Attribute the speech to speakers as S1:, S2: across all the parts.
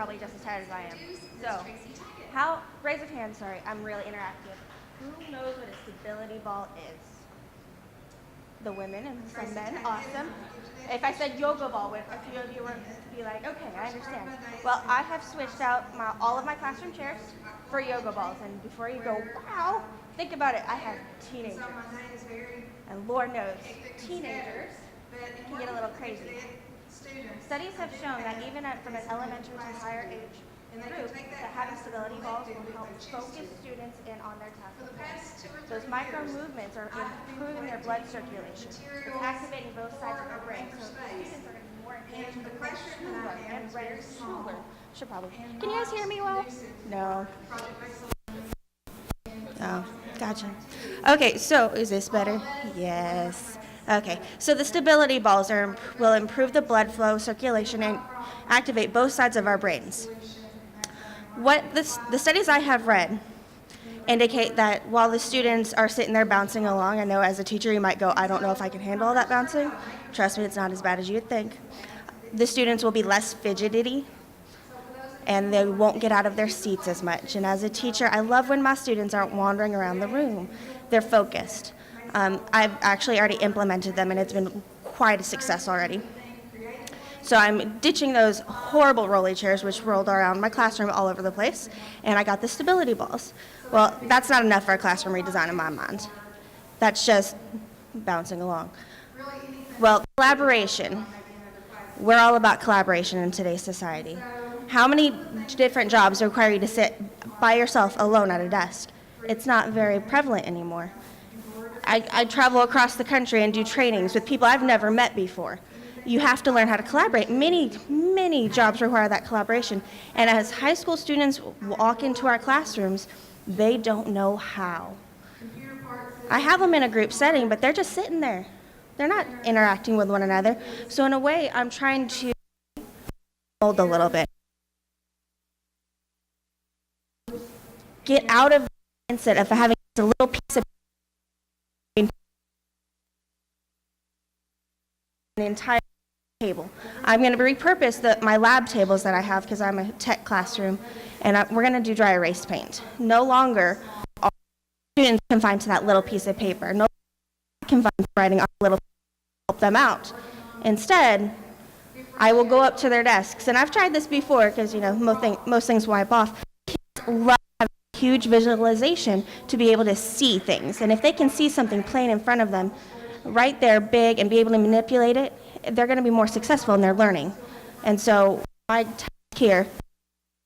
S1: probably just as tired as I am. So, raise of hands, sorry, I'm really interactive. Who knows what a stability ball is? The women and some men, awesome. If I said yoga ball, would a few of you would be like, okay, I understand. Well, I have switched out all of my classroom chairs for yoga balls. And before you go, wow, think about it. I have teenagers. And Lord knows, teenagers can get a little crazy. Studies have shown that even from an elementary to higher age group, that having stability balls will help focus students in on their tasks. Those micro movements are improving their blood circulation. It's activating both sides of their brain, so students are going to be more engaged with their schoolwork and ready to learn. Should probably. Can you guys hear me well? No. Oh, gotcha. Okay, so is this better? Yes. Okay, so the stability balls will improve the blood flow, circulation, and activate both sides of our brains. The studies I have read indicate that while the students are sitting there bouncing along, I know as a teacher you might go, I don't know if I can handle all that bouncing. Trust me, it's not as bad as you would think. The students will be less fidgety, and they won't get out of their seats as much. And as a teacher, I love when my students aren't wandering around the room. They're focused. I've actually already implemented them, and it's been quite a success already. So I'm ditching those horrible rolly chairs which rolled around my classroom all over the place, and I got the stability balls. Well, that's not enough for a classroom redesign in my mind. That's just bouncing along. Well, collaboration. We're all about collaboration in today's society. How many different jobs require you to sit by yourself alone at a desk? It's not very prevalent anymore. I travel across the country and do trainings with people I've never met before. You have to learn how to collaborate. Many jobs require that collaboration. And as high school students walk into our classrooms, they don't know how. I have them in a group setting, but they're just sitting there. They're not interacting with one another. So in a way, I'm trying to mold a little bit. Get out of the mindset of having a little piece of an entire table. I'm going to repurpose my lab tables that I have because I'm a tech classroom, and we're going to do dry erase paint. No longer are students confined to that little piece of paper. No longer confined to writing on a little piece to help them out. Instead, I will go up to their desks, and I've tried this before because most things wipe off. Kids love having huge visualization to be able to see things, and if they can see something plain in front of them, right there, big, and be able to manipulate it, they're going to be more successful in their learning. And so my task here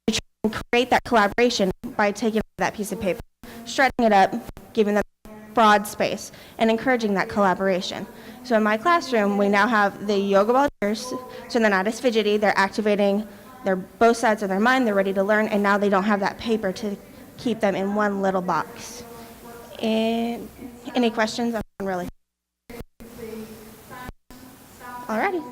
S1: is to try and create that collaboration by taking that piece of paper, shredding it up, giving them broad space, and encouraging that collaboration. So in my classroom, we now have the yoga ball chairs, so they're not as fidgety, they're activating both sides of their mind, they're ready to learn, and now they don't have that paper to keep them in one little box. And any questions? I'm really. Alrighty.